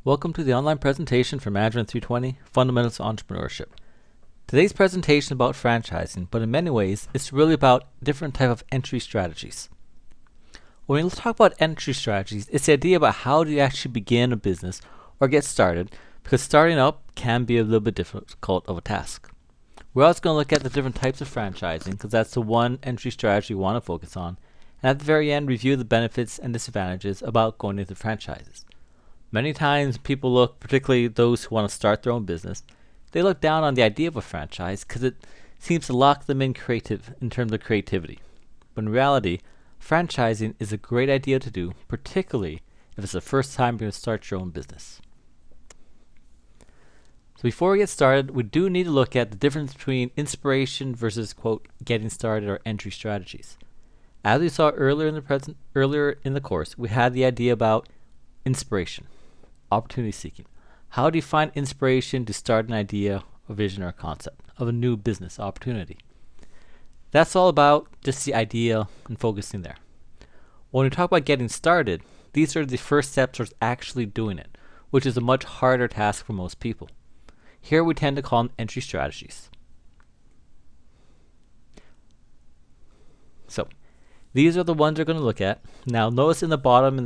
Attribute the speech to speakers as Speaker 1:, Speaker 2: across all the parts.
Speaker 1: Welcome to the online presentation for Management 320, Fundamentals of Entrepreneurship. Today's presentation is about franchising, but in many ways, it's really about different type of entry strategies. When we talk about entry strategies, it's the idea about how do you actually begin a business or get started, because starting up can be a little bit difficult of a task. We're also going to look at the different types of franchising, because that's the one entry strategy we want to focus on, and at the very end, review the benefits and disadvantages about going into franchises. Many times people look, particularly those who want to start their own business, they look down on the idea of a franchise because it seems to lock them in terms of creativity. But in reality, franchising is a great idea to do, particularly if it's the first time you're going to start your own business. So before we get started, we do need to look at the difference between inspiration versus, quote, getting started or entry strategies. As we saw earlier in the course, we had the idea about inspiration. Opportunity seeking. How do you find inspiration to start an idea, a vision, or a concept of a new business opportunity? That's all about just the idea and focusing there. When we talk about getting started, these are the first steps towards actually doing it, which is a much harder task for most people. Here we tend to call them entry strategies. So, these are the ones we're going to look at. Now, notice in the bottom in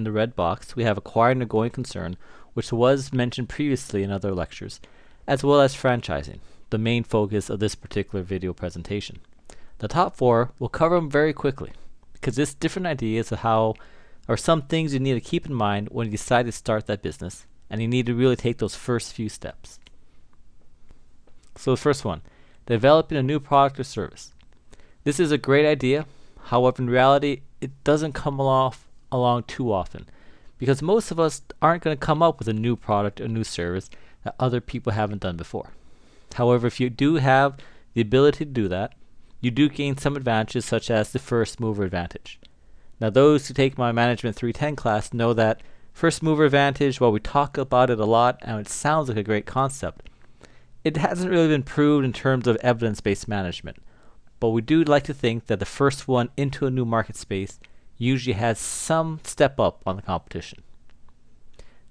Speaker 1: the red box, we have acquiring a going concern, which was mentioned previously in other lectures, as well as franchising, the main focus of this particular video presentation. The top four, we'll cover them very quickly, because this different ideas of how, or some things you need to keep in mind when you decide to start that business, and you need to really take those first few steps. So the first one, developing a new product or service. This is a great idea, however in reality, it doesn't come along too often, because most of us aren't going to come up with a new product or new service that other people haven't done before. However, if you do have the ability to do that, you do gain some advantages such as the first mover advantage. Now those who take my Management 310 class know that first mover advantage, while we talk about it a lot and it sounds like a great concept, it hasn't really been proved in terms of evidence-based management. But we do like to think that the first one into a new market space usually has some step up on the competition.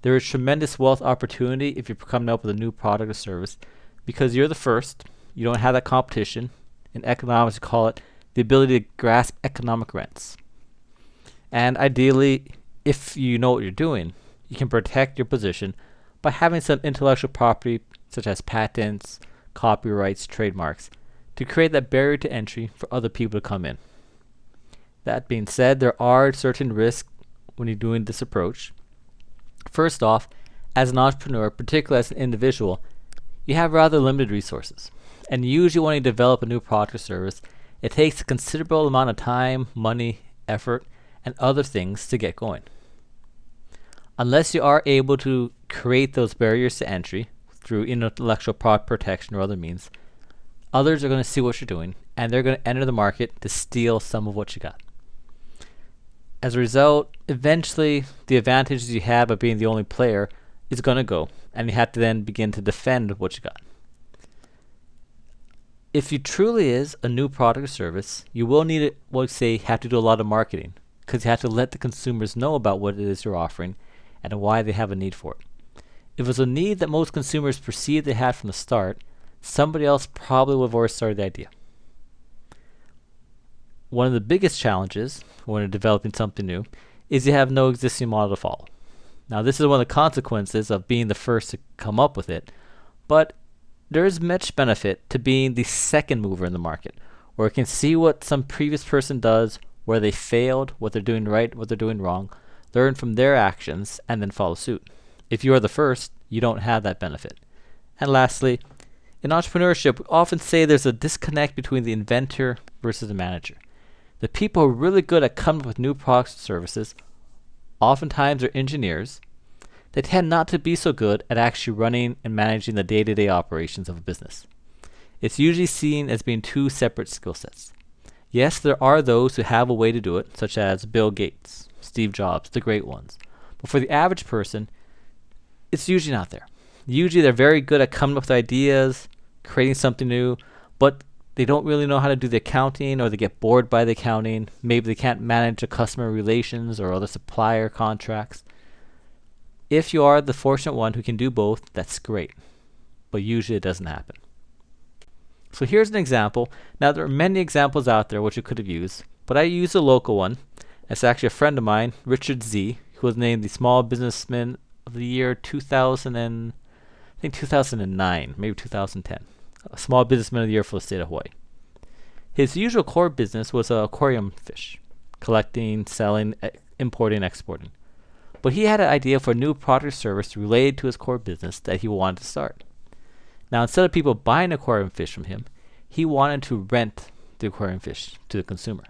Speaker 1: There is tremendous wealth opportunity if you're coming up with a new product or service, because you're the first, you don't have that competition. In economics, we call it the ability to grasp economic rents. And ideally, if you know what you're doing, you can protect your position by having some intellectual property such as patents, copyrights, trademarks, to create that barrier to entry for other people to come in. That being said, there are certain risks when you're doing this approach. First off, as an entrepreneur, particularly as an individual, you have rather limited resources. And usually when you develop a new product or service, it takes a considerable amount of time, money, effort, and other things to get going. Unless you are able to create those barriers to entry through intellectual property protection or other means, others are going to see what you're doing, and they're going to enter the market to steal some of what you got. As a result, eventually the advantages you had by being the only player is going to go, and you have to then begin to defend what you got. If you truly is a new product or service, you will need to, have to do a lot of marketing, because you have to let the consumers know about what it is you're offering and why they have a need for it. If it's a need that most consumers perceive they had from the start, somebody else probably would have already started the idea. One of the biggest challenges when you're developing something new is you have no existing model to follow. Now this is one of the consequences of being the first to come up with it, but there is much benefit to being the second mover in the market, where you can see what some previous person does, where they failed, what they're doing right, what they're doing wrong, learn from their actions, and then follow suit. If you are the first, you don't have that benefit. And lastly, in entrepreneurship, we often say there's a disconnect between the inventor versus the manager. The people who are really good at coming up with new products and services, oftentimes are engineers. They tend not to be so good at actually running and managing the day-to-day operations of a business. It's usually seen as being two separate skill sets. Yes, there are those who have a way to do it, such as Bill Gates, Steve Jobs, the great ones. But for the average person, it's usually not there. Usually they're very good at coming up with ideas, creating something new, but they don't really know how to do the accounting, or they get bored by the accounting. Maybe they can't manage the customer relations or other supplier contracts. If you are the fortunate one who can do both, that's great, but usually it doesn't happen. So here's an example. Now there are many examples out there which you could have used, but I use a local one. It's actually a friend of mine, Richard Z, who was named the Small Businessman of the Year 2009, maybe 2010. A Small Businessman of the Year for the state of Hawaii. His usual core business was aquarium fish, collecting, selling, importing, exporting. But he had an idea for a new product or service related to his core business that he wanted to start. Now, instead of people buying aquarium fish from him, he wanted to rent the aquarium fish to the consumer.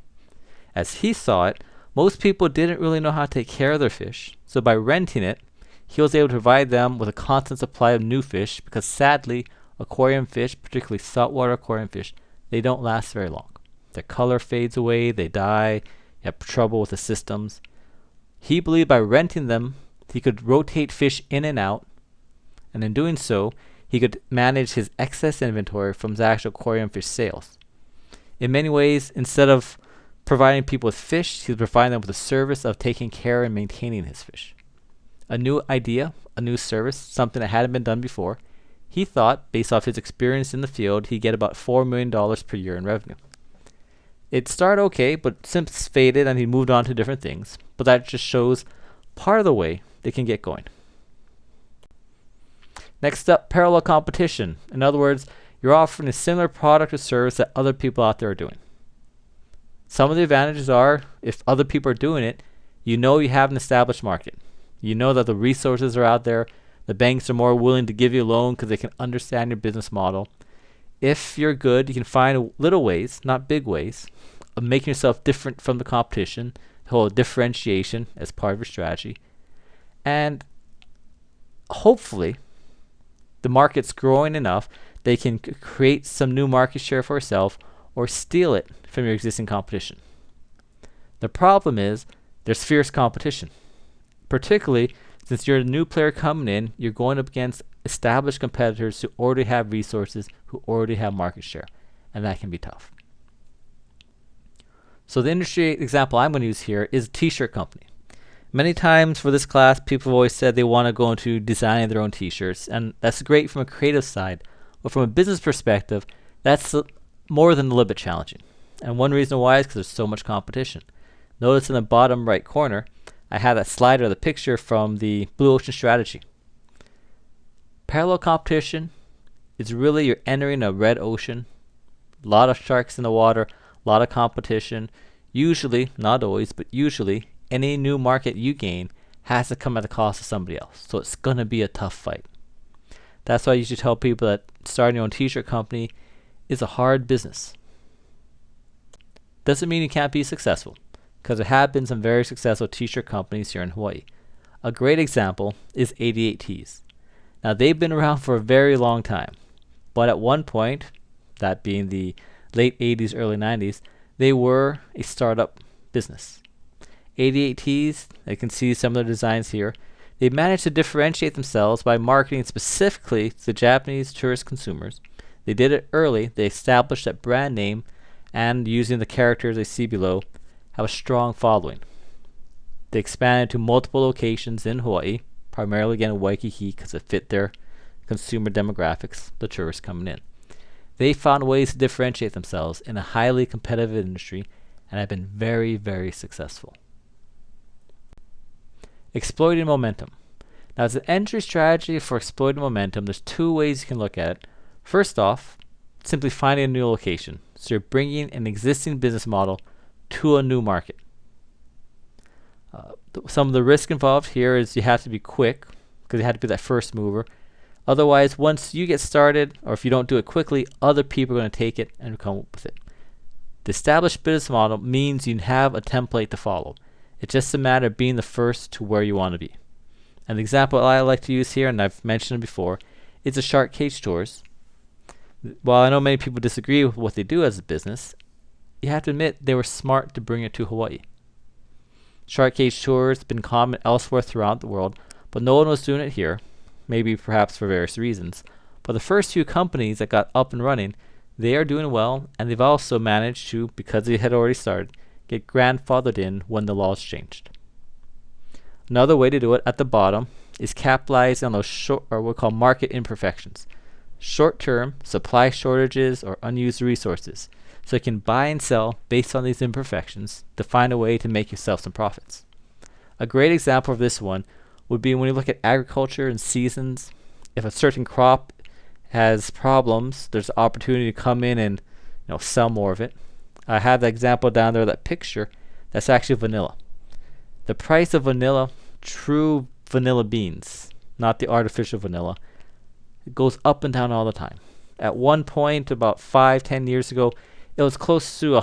Speaker 1: As he saw it, most people didn't really know how to take care of their fish, so by renting it, he was able to provide them with a constant supply of new fish because sadly, aquarium fish, particularly saltwater aquarium fish, they don't last very long. Their color fades away, they die, you have trouble with the systems. He believed by renting them, he could rotate fish in and out, and in doing so, he could manage his excess inventory from his actual aquarium fish sales. In many ways, instead of providing people with fish, he was providing them with the service of taking care and maintaining his fish. A new idea, a new service, something that hadn't been done before. He thought, based off his experience in the field, he'd get about $4 million per year in revenue. It started okay, but since faded and he moved on to different things. But that just shows part of the way they can get going. Next up, parallel competition. In other words, you're offering a similar product or service that other people out there are doing. Some of the advantages are, if other people are doing it, you know you have an established market. You know that the resources are out there. The banks are more willing to give you a loan because they can understand your business model. If you're good, you can find little ways, not big ways, of making yourself different from the competition, the whole differentiation as part of your strategy. And hopefully, the market's growing enough, they can create some new market share for yourself or steal it from your existing competition. The problem is there's fierce competition. Particularly since you're a new player coming in, you're going up against established competitors who already have resources, who already have market share, and that can be tough. So the industry example I'm going to use here is a t-shirt company. Many times for this class, people have always said they want to go into designing their own t-shirts, and that's great from a creative side, but from a business perspective, that's more than a little bit challenging. And one reason why is because there's so much competition. Notice in the bottom right corner, I have that slider, the picture from the Blue Ocean Strategy. Parallel competition is really you're entering a red ocean, a lot of sharks in the water, a lot of competition. Usually, not always, but usually, any new market you gain has to come at the cost of somebody else. So it's going to be a tough fight. That's why I usually tell people that starting your own t-shirt company is a hard business. Doesn't mean you can't be successful, because there have been some very successful t-shirt companies here in Hawaii. A great example is 88 Tees. Now they've been around for a very long time, but at one point, that being the late 80s, early 90s, they were a startup business. 88 Tees, you can see some of the designs here. They managed to differentiate themselves by marketing specifically to the Japanese tourist consumers. They did it early. They established that brand name, and using the characters they see below, have a strong following. They expanded to multiple locations in Hawaii, primarily again Waikiki because it fit their consumer demographics, the tourists coming in. They found ways to differentiate themselves in a highly competitive industry and have been very, very successful. Exploiting momentum. Now, as an entry strategy for exploiting momentum, there's two ways you can look at it. First off, simply finding a new location. So you're bringing an existing business model to a new market. Some of the risk involved here is you have to be quick because you have to be that first mover. Otherwise, once you get started, or if you don't do it quickly, other people are going to take it and come up with it. The established business model means you have a template to follow. It's just a matter of being the first to where you want to be. And the example I like to use here, and I've mentioned it before, is the Shark Cage Tours. While I know many people disagree with what they do as a business, you have to admit they were smart to bring it to Hawaii. Shark Cage Tours have been common elsewhere throughout the world, but no one was doing it here, maybe perhaps for various reasons. But the first few companies that got up and running, they are doing well, and they've also managed to, because they had already started, get grandfathered in when the laws changed. Another way to do it at the bottom, is capitalizing on those short, or what we call market imperfections. Short-term supply shortages or unused resources. So you can buy and sell based on these imperfections to find a way to make yourself some profits. A great example of this one would be when you look at agriculture and seasons. If a certain crop has problems, there's an opportunity to come in and sell more of it. I have the example down there, that picture, that's actually vanilla. The price of vanilla, true vanilla beans, not the artificial vanilla, it goes up and down all the time. At one point, about 5-10 years ago, it was close to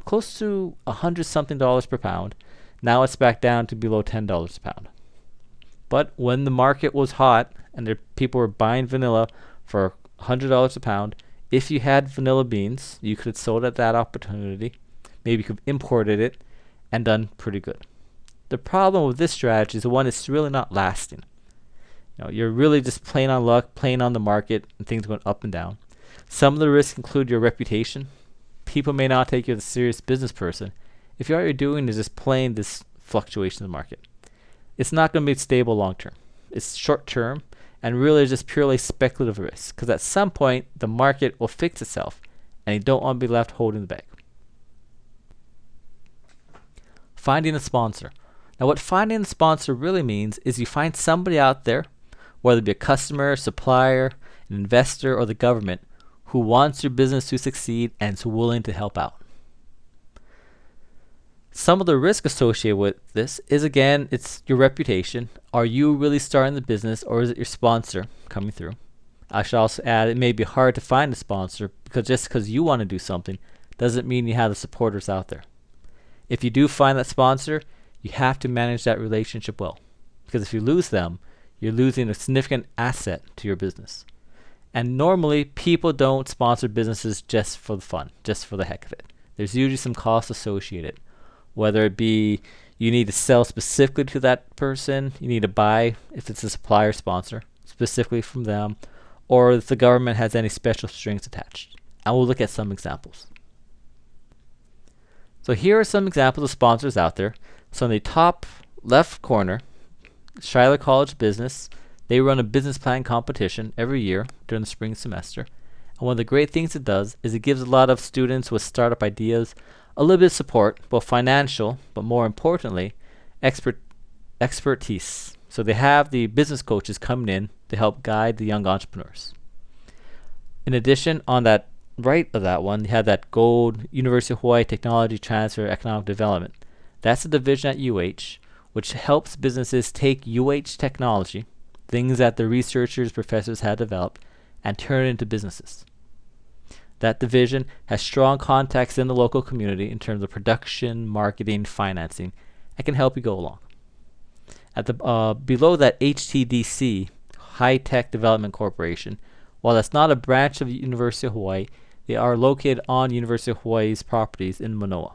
Speaker 1: $100 something per pound. Now it's back down to below $10 a pound. But when the market was hot and people were buying vanilla for $100 a pound, if you had vanilla beans, you could have sold at that opportunity. Maybe you could have imported it and done pretty good. The problem with this strategy is one, it's really not lasting. You're really just playing on luck, playing on the market, and things going up and down. Some of the risks include your reputation. People may not take you as a serious business person if all you're doing is just playing this fluctuation in the market. It's not going to be stable long term. It's short term and really just purely speculative risk, because at some point the market will fix itself and you don't want to be left holding the bag. Finding a sponsor. Now what finding a sponsor really means is you find somebody out there, whether it be a customer, supplier, an investor, or the government, who wants your business to succeed and is willing to help out. Some of the risk associated with this is, again, it's your reputation. Are you really starting the business, or is it your sponsor coming through? I should also add, it may be hard to find a sponsor, because just because you want to do something doesn't mean you have the supporters out there. If you do find that sponsor, you have to manage that relationship well, because if you lose them, you're losing a significant asset to your business. And normally, people don't sponsor businesses just for the fun, just for the heck of it. There's usually some costs associated, whether it be you need to sell specifically to that person, you need to buy, if it's a supplier sponsor, specifically from them, or if the government has any special strings attached. And we'll look at some examples. So here are some examples of sponsors out there. So in the top left corner, Schuyler College Business, they run a business plan competition every year during the spring semester. And one of the great things it does is it gives a lot of students with startup ideas a little bit of support, both financial, but more importantly, expertise. So they have the business coaches coming in to help guide the young entrepreneurs. In addition, on that right of that one, they have that gold University of Hawaii Technology Transfer Economic Development. That's a division at UH, which helps businesses take UH technology, things that the researchers, professors had developed, and turn it into businesses. That division has strong contacts in the local community in terms of production, marketing, financing, and can help you go along. At the below that, HTDC, High Tech Development Corporation, while that's not a branch of the University of Hawaii, they are located on University of Hawaii's properties in Manoa.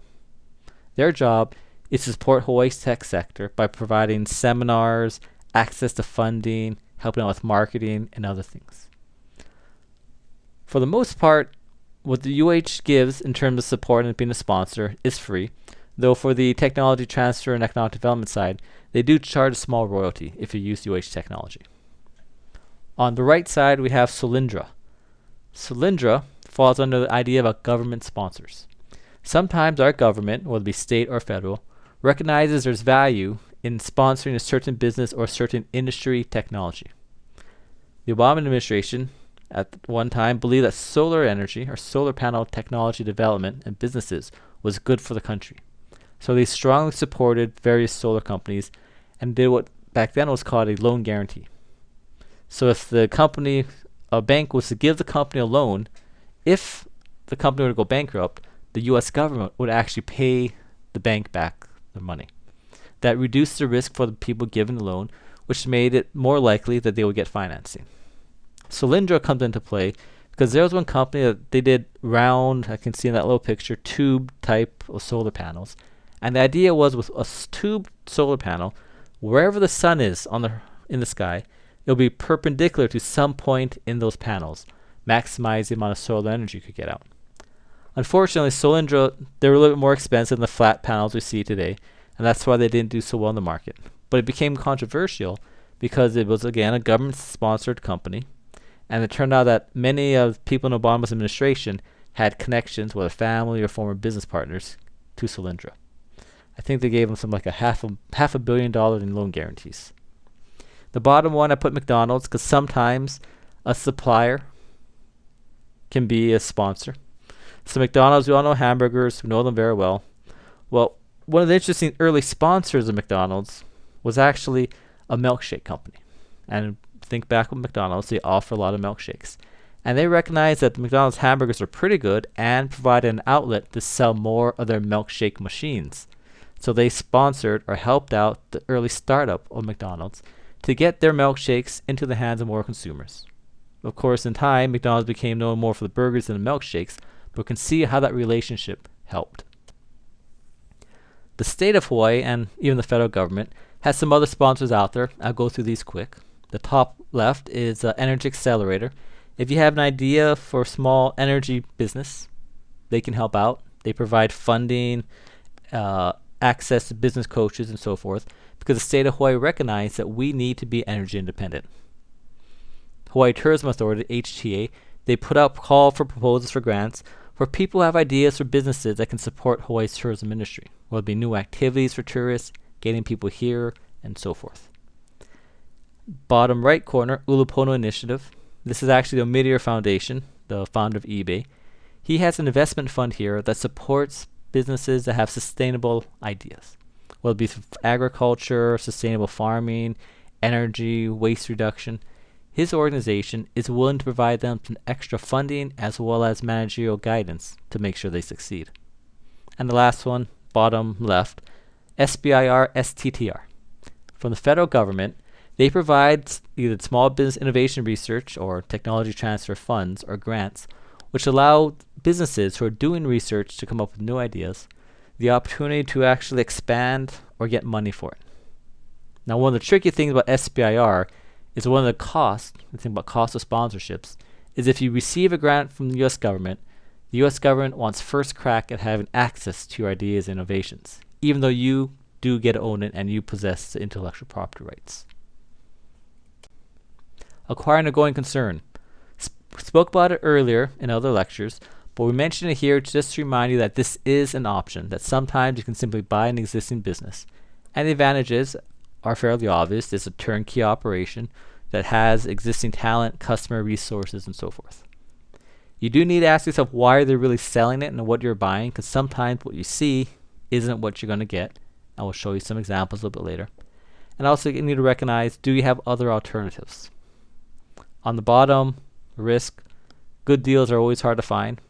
Speaker 1: Their job is to support Hawaii's tech sector by providing seminars, access to funding, helping out with marketing, and other things. For the most part, what the UH gives in terms of support and being a sponsor is free, though for the technology transfer and economic development side, they do charge a small royalty if you use UH technology. On the right side, we have Solyndra. Solyndra falls under the idea of government sponsors. Sometimes our government, whether it be state or federal, recognizes there's value in sponsoring a certain business or certain industry technology. The Obama administration at one time believed that solar energy or solar panel technology development and businesses was good for the country. So they strongly supported various solar companies and did what back then was called a loan guarantee. So if the company, a bank was to give the company a loan, if the company were to go bankrupt, the U.S. government would actually pay the bank back the money. That reduced the risk for the people given the loan, which made it more likely that they would get financing. Solyndra comes into play because there was one company that they did round, I can see in that little picture, tube type of solar panels. And the idea was with a tube solar panel, wherever the sun is in the sky, it'll be perpendicular to some point in those panels, maximize the amount of solar energy you could get out. Unfortunately, Solyndra, they were a little bit more expensive than the flat panels we see today, and that's why they didn't do so well in the market. But it became controversial because it was, again, a government-sponsored company. And it turned out that many of people in Obama's administration had connections, whether family or former business partners, to Solyndra. I think they gave them something like half a $500 million in loan guarantees. The bottom one, I put McDonald's, because sometimes a supplier can be a sponsor. So McDonald's, we all know hamburgers, we know them very well. Well, one of the interesting early sponsors of McDonald's was actually a milkshake company. And think back with McDonald's, they offer a lot of milkshakes. And they recognized that the McDonald's hamburgers are pretty good and provided an outlet to sell more of their milkshake machines. So they sponsored or helped out the early startup of McDonald's to get their milkshakes into the hands of more consumers. Of course, in time, McDonald's became known more for the burgers than the milkshakes, but we can see how that relationship helped. The state of Hawaii and even the federal government has some other sponsors out there. I'll go through these quick. The top left is Energy Accelerator. If you have an idea for a small energy business, they can help out. They provide funding, access to business coaches, and so forth, because the state of Hawaii recognized that we need to be energy independent. Hawaii Tourism Authority, HTA, they put out call for proposals for grants for people who have ideas for businesses that can support Hawaii's tourism industry, whether it be new activities for tourists, getting people here, and so forth. Bottom right corner, Ulupono Initiative. This is actually the Omidyar Foundation, the founder of eBay. He has an investment fund here that supports businesses that have sustainable ideas, whether it be agriculture, sustainable farming, energy, waste reduction. His organization is willing to provide them some extra funding as well as managerial guidance to make sure they succeed. And the last one, bottom left, SBIR STTR. From the federal government, they provide either small business innovation research or technology transfer funds or grants, which allow businesses who are doing research to come up with new ideas the opportunity to actually expand or get money for it. Now, one of the tricky things about SBIR is one of the costs, the thing about cost of sponsorships, is if you receive a grant from the U.S. government, the U.S. government wants first crack at having access to your ideas and innovations, even though you do get to own it and you possess the intellectual property rights. Acquiring a going concern. Spoke about it earlier in other lectures, but we mention it here just to remind you that this is an option, that sometimes you can simply buy an existing business. And the advantages are fairly obvious. It's a turnkey operation that has existing talent, customer resources, and so forth. You do need to ask yourself why they're really selling it and what you're buying, because sometimes what you see isn't what you're going to get. I will show you some examples a little bit later. And also you need to recognize, do you have other alternatives? On the bottom, risk. Good deals are always hard to find.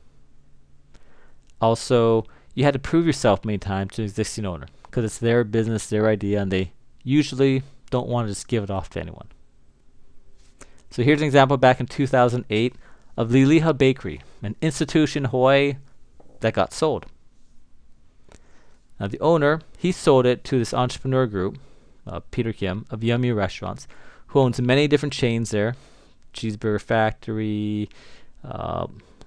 Speaker 1: Also, you had to prove yourself many times to an existing owner because it's their business, their idea, and they usually don't want to just give it off to anyone. So here's an example back in 2008 of Liliha Bakery, an institution in Hawaii that got sold. Now the owner, he sold it to this entrepreneur group, Peter Kim, of Yummy Restaurants, who owns many different chains there. Cheeseburger Factory,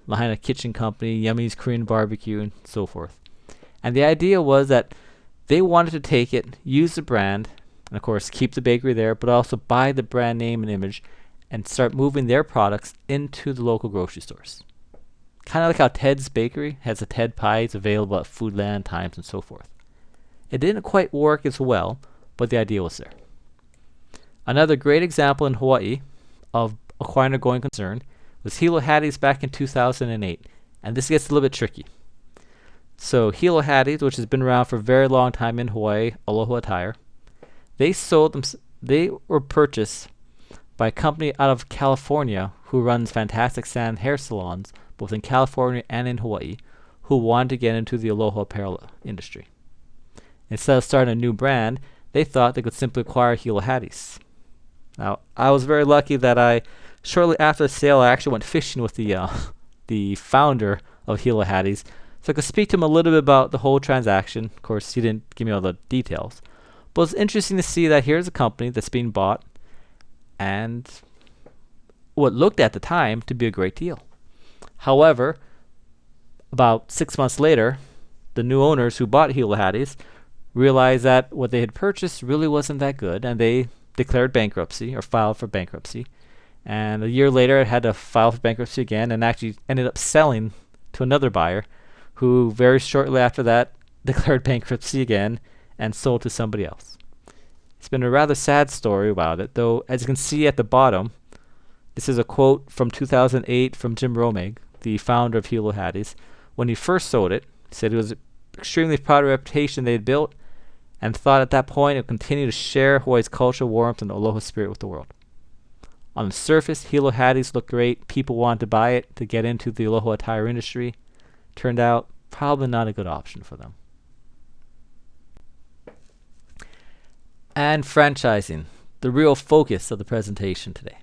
Speaker 1: Lahaina Kitchen Company, Yummy's Korean Barbecue, and so forth. And the idea was that they wanted to take it, use the brand, and of course keep the bakery there, but also buy the brand name and image and start moving their products into the local grocery stores. Kind of like how Ted's Bakery has the Ted Pies available at Foodland, Times, and so forth. It didn't quite work as well, but the idea was there. Another great example in Hawaii of acquiring a going concern was Hilo Hattie's back in 2008, and this gets a little bit tricky. So Hilo Hattie's, which has been around for a very long time in Hawaii, Aloha Attire, they were purchased by a company out of California who runs fantastic sand hair salons both in California and in Hawaii, who wanted to get into the Aloha apparel industry. Instead of starting a new brand, they thought they could simply acquire Hilo Hattie's. Now, I was very lucky that shortly after the sale, I actually went fishing with the founder of Hilo Hattie's, so I could speak to him a little bit about the whole transaction. Of course, he didn't give me all the details, but it's interesting to see that here's a company that's being bought, and what looked at the time to be a great deal. However, about 6 months later, the new owners who bought Hilo Hattie's realized that what they had purchased really wasn't that good, and they declared bankruptcy or filed for bankruptcy. And a year later, it had to file for bankruptcy again and actually ended up selling to another buyer who very shortly after that declared bankruptcy again and sold to somebody else. It's been a rather sad story about it, though. As you can see at the bottom, this is a quote from 2008 from Jim Romig, the founder of Hilo Hattie's. When he first sold it, he said he was extremely proud of the reputation they had built and thought at that point it would continue to share Hawaii's cultural warmth and aloha spirit with the world. On the surface, Hilo Hattie's looked great. People wanted to buy it to get into the aloha attire industry. Turned out probably not a good option for them. And franchising, the real focus of the presentation today.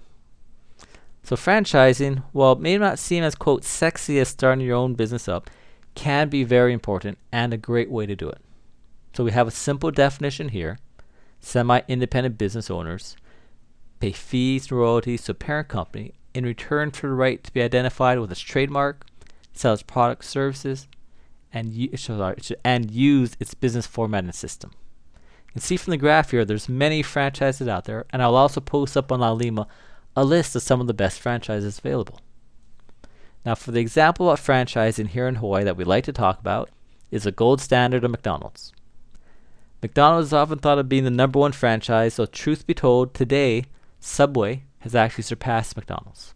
Speaker 1: So franchising, while it may not seem as, quote, sexy as starting your own business up, can be very important and a great way to do it. So we have a simple definition here. Semi-independent business owners pay fees and royalties to a parent company in return for the right to be identified with its trademark, sell its products, services, and use its business formatting system. You can see from the graph here, there's many franchises out there, and I'll also post up on Laulima a list of some of the best franchises available. Now, for the example of franchising here in Hawaii that we like to talk about is the gold standard of McDonald's. McDonald's is often thought of being the number one franchise, so truth be told, today, Subway has actually surpassed McDonald's.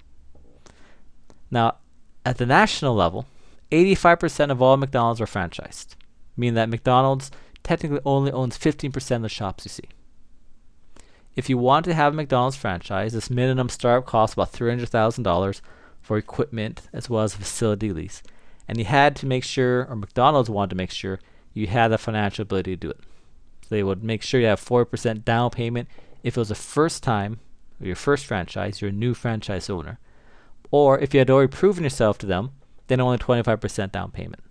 Speaker 1: Now, at the national level, 85% of all McDonald's are franchised, meaning that McDonald's technically only owns 15% of the shops you see. If you want to have a McDonald's franchise, this minimum startup costs about $300,000 for equipment as well as a facility lease. And you had to make sure, or McDonald's wanted to make sure, you had the financial ability to do it. So they would make sure you have 4% down payment if it was the first time, or your first franchise, you're a new franchise owner. Or if you had already proven yourself to them, then only 25% down payment.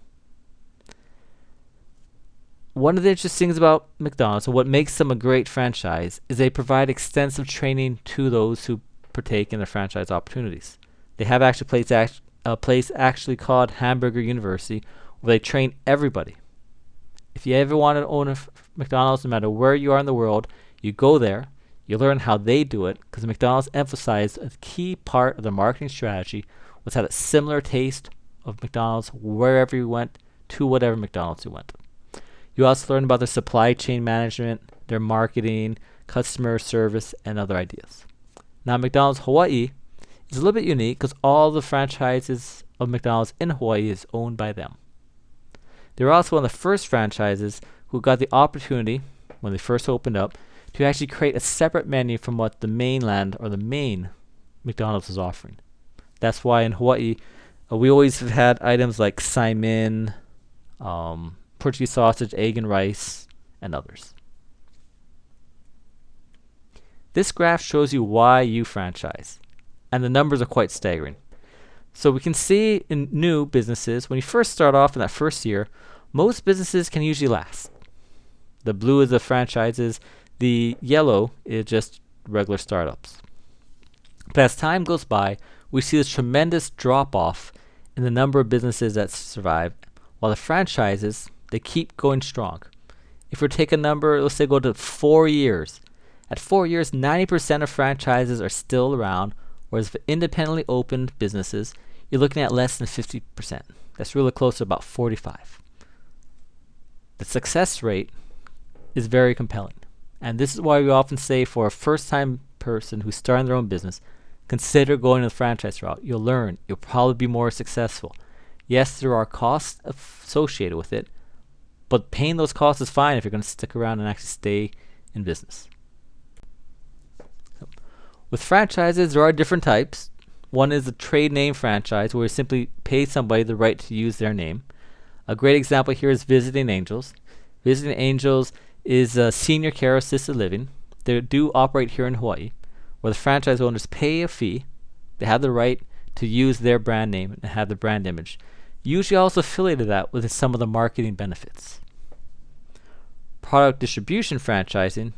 Speaker 1: One of the interesting things about McDonald's and what makes them a great franchise is they provide extensive training to those who partake in the franchise opportunities. They have actually a place actually called Hamburger University where they train everybody. If you ever want to own a McDonald's, no matter where you are in the world, you go there, you learn how they do it, because McDonald's emphasized a key part of their marketing strategy was to have a similar taste of McDonald's wherever you went to whatever McDonald's you went to. You also learn about their supply chain management, their marketing, customer service, and other ideas. Now, McDonald's Hawaii is a little bit unique because all the franchises of McDonald's in Hawaii is owned by them. They were also one of the first franchises who got the opportunity, when they first opened up, to actually create a separate menu from what the mainland or the main McDonald's was offering. That's why in Hawaii, we always have had items like saimin, Portuguese sausage, egg and rice, and others. This graph shows you why you franchise, and the numbers are quite staggering. So we can see in new businesses, when you first start off in that first year, most businesses can usually last. The blue is the franchises, the yellow is just regular startups. But as time goes by, we see this tremendous drop-off in the number of businesses that survive, while the franchises, they keep going strong. If we take a number, let's say go to 4 years. At 4 years, 90% of franchises are still around, whereas for independently opened businesses, you're looking at less than 50%. That's really close to about 45. The success rate is very compelling. And this is why we often say for a first-time person who's starting their own business, consider going the franchise route. You'll learn. You'll probably be more successful. Yes, there are costs associated with it, but paying those costs is fine if you're going to stick around and actually stay in business. With franchises, there are different types. One is a trade name franchise, where you simply pay somebody the right to use their name. A great example here is Visiting Angels. Visiting Angels is a senior care assisted living. They do operate here in Hawaii, where the franchise owners pay a fee. They have the right to use their brand name and have the brand image. Usually also affiliated that with some of the marketing benefits. Product distribution franchising,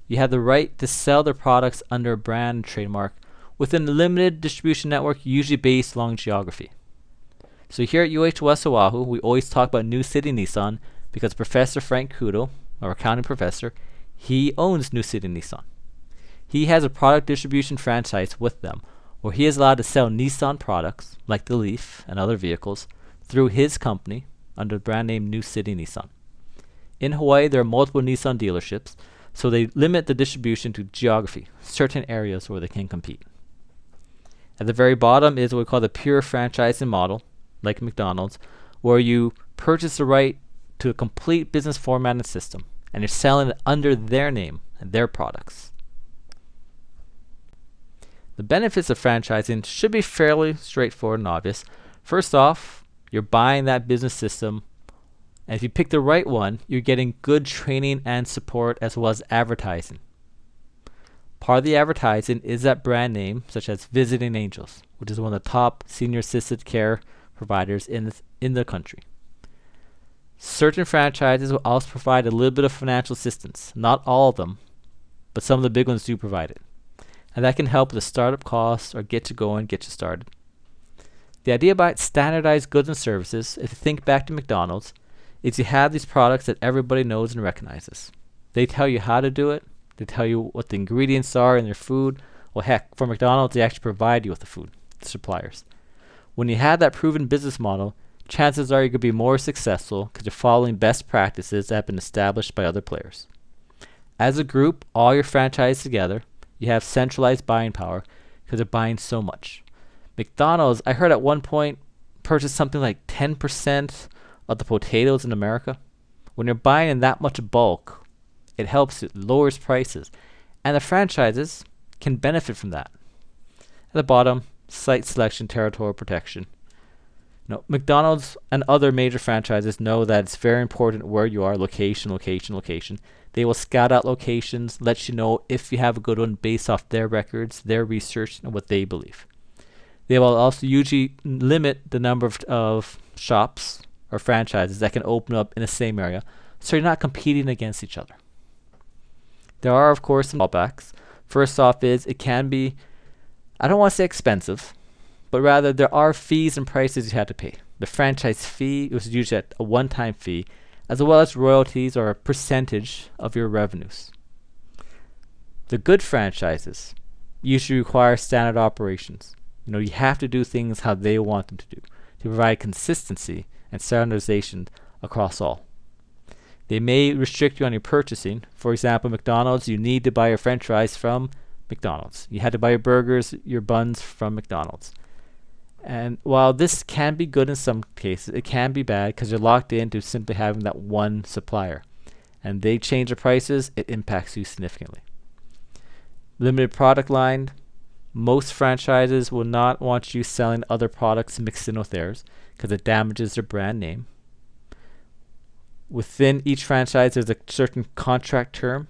Speaker 1: you have the right to sell their products under a brand and trademark within a limited distribution network, usually based along geography. So here at UH West Oahu, we always talk about New City Nissan because Professor Frank Kudo, our accounting professor, he owns New City Nissan. he has a product distribution franchise with them, where he is allowed to sell Nissan products, like the Leaf and other vehicles, through his company under the brand name New City Nissan. In Hawaii, there are multiple Nissan dealerships, so they limit the distribution to geography, certain areas where they can compete. At the very bottom is what we call the pure franchising model, like McDonald's, where you purchase the right to a complete business format and system, and you're selling it under their name and their products. The benefits of franchising should be fairly straightforward and obvious. First off, you're buying that business system, and if you pick the right one, you're getting good training and support as well as advertising. Part of the advertising is that brand name, such as Visiting Angels, which is one of the top senior assisted care providers in the country. Certain franchises will also provide a little bit of financial assistance. Not all of them, but some of the big ones do provide it. And that can help with the startup costs or get you going, get you started. The idea about standardized goods and services, if you think back to McDonald's, is you have these products that everybody knows and recognizes. They tell you how to do it. They tell you what the ingredients are in their food. Well, heck, for McDonald's, they actually provide you with the food, the suppliers. When you have that proven business model, chances are you could be more successful because you're following best practices that have been established by other players. As a group, all your franchises together, you have centralized buying power because they're buying so much. McDonald's, I heard at one point, purchased something like 10% of the potatoes in America. When you're buying in that much bulk, it helps, it lowers prices. And the franchises can benefit from that. At the bottom, site selection, territorial protection. McDonald's and other major franchises know that it's very important where you are, location. They will scout out locations, let you know if you have a good one based off their records, their research, and what they believe. They will also usually limit the number of shops or franchises that can open up in the same area, so you're not competing against each other. There are, of course, some drawbacks. First off is it can be, I don't want to say expensive, but rather there are fees and prices you have to pay. The franchise fee was usually a one-time fee, as well as royalties or a percentage of your revenues. The good franchises usually require standard operations. You have to do things how they want them to do to provide consistency and standardization across all. They may restrict you on your purchasing. For example, McDonald's, you need to buy your french fries from McDonald's. You had to buy your burgers, your buns from McDonald's. And while this can be good in some cases, it can be bad because you're locked into simply having that one supplier. And they change the prices, it impacts you significantly. Limited product line. Most franchises will not want you selling other products mixed in with theirs because it damages their brand name. Within each franchise, there's a certain contract term,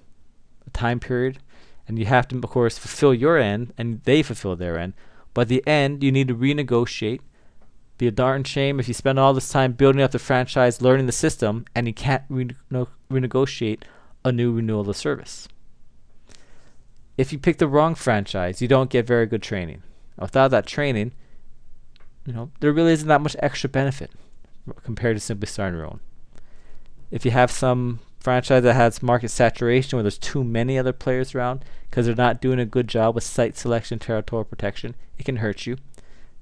Speaker 1: a time period, and you have to, of course, fulfill your end, and they fulfill their end. But at the end, you need to renegotiate. Be a darn shame if you spend all this time building up the franchise, learning the system, and you can't renegotiate a new renewal of the service. If you pick the wrong franchise, you don't get very good training. Without that training, there really isn't that much extra benefit compared to simply starting your own. If you have some franchise that has market saturation where there's too many other players around because they're not doing a good job with site selection, territorial protection, it can hurt you.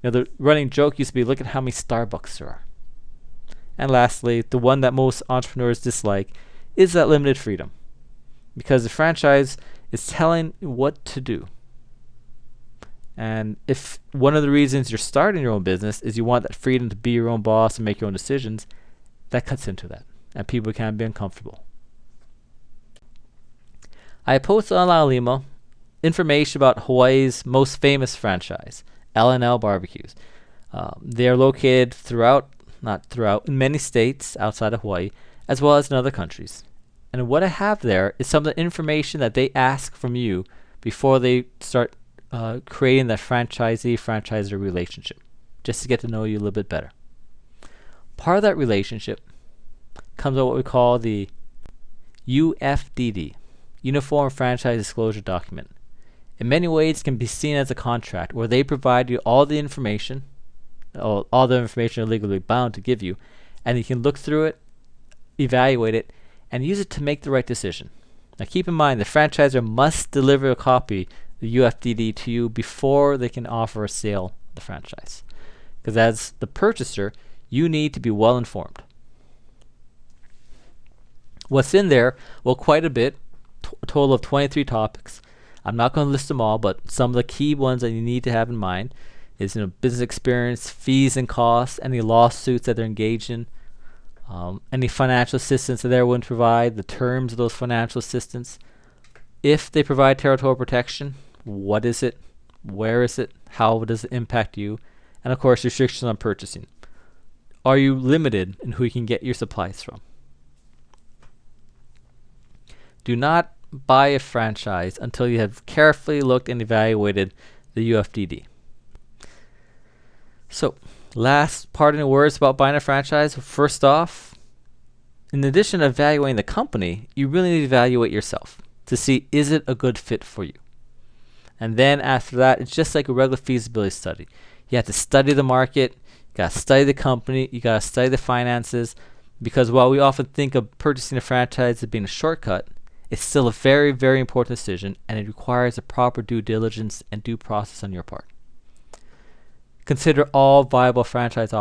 Speaker 1: The running joke used to be, look at how many Starbucks there are. And lastly, the one that most entrepreneurs dislike is that limited freedom, because the franchise is telling what to do. And if one of the reasons you're starting your own business is you want that freedom to be your own boss and make your own decisions, that cuts into that, and people can be uncomfortable. I posted on Laulima information about Hawaii's most famous franchise, L&L Barbecues. They are located in many states outside of Hawaii, as well as in other countries. And what I have there is some of the information that they ask from you before they start creating that franchisee-franchisor relationship, just to get to know you a little bit better. Part of that relationship comes with what we call the UFDD, Uniform Franchise Disclosure Document. In many ways, it can be seen as a contract where they provide you all the information they're legally bound to give you, and you can look through it, evaluate it, and use it to make the right decision. Now keep in mind the franchisor must deliver a copy, the UFDD, to you before they can offer a sale of the franchise. Because as the purchaser, you need to be well informed. What's in there? Well, quite a bit, a total of 23 topics. I'm not going to list them all, but some of the key ones that you need to have in mind is business experience, fees and costs, any lawsuits that they're engaged in, any financial assistance that they're willing to provide, the terms of those financial assistance. If they provide territorial protection, what is it? Where is it? How does it impact you? And of course, restrictions on purchasing. Are you limited in who you can get your supplies from? Do not buy a franchise until you have carefully looked and evaluated the UFDD. So, last parting words about buying a franchise. First off, in addition to evaluating the company, you really need to evaluate yourself to see, is it a good fit for you? And then after that, it's just like a regular feasibility study. You have to study the market, you got to study the company, you got to study the finances, because while we often think of purchasing a franchise as being a shortcut, it's still a very, very important decision, and it requires a proper due diligence and due process on your part. Consider all viable franchise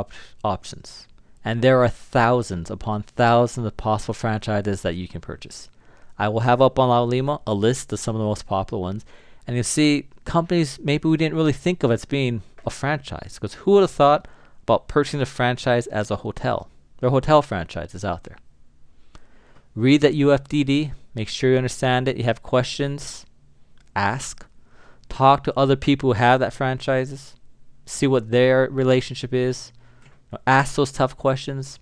Speaker 1: options, and there are thousands upon thousands of possible franchises that you can purchase. I will have up on Laulima a list of some of the most popular ones, and you'll see companies maybe we didn't really think of as being a franchise, because who would have thought about purchasing a franchise as a hotel? There are hotel franchises out there. Read that UFDD, make sure you understand it. You have questions, ask. Talk to other people who have that franchises. See what their relationship is. Ask those tough questions.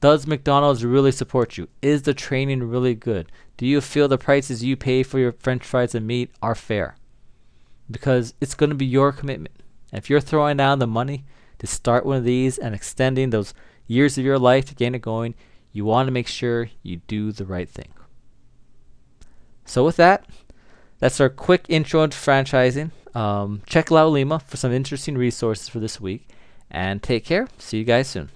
Speaker 1: Does McDonald's really support you? Is the training really good? Do you feel the prices you pay for your French fries and meat are fair? Because it's going to be your commitment. And if you're throwing down the money to start one of these and extending those years of your life to get it going, you want to make sure you do the right thing. So with that, that's our quick intro into franchising. Check Laulima for some interesting resources for this week. And take care. See you guys soon.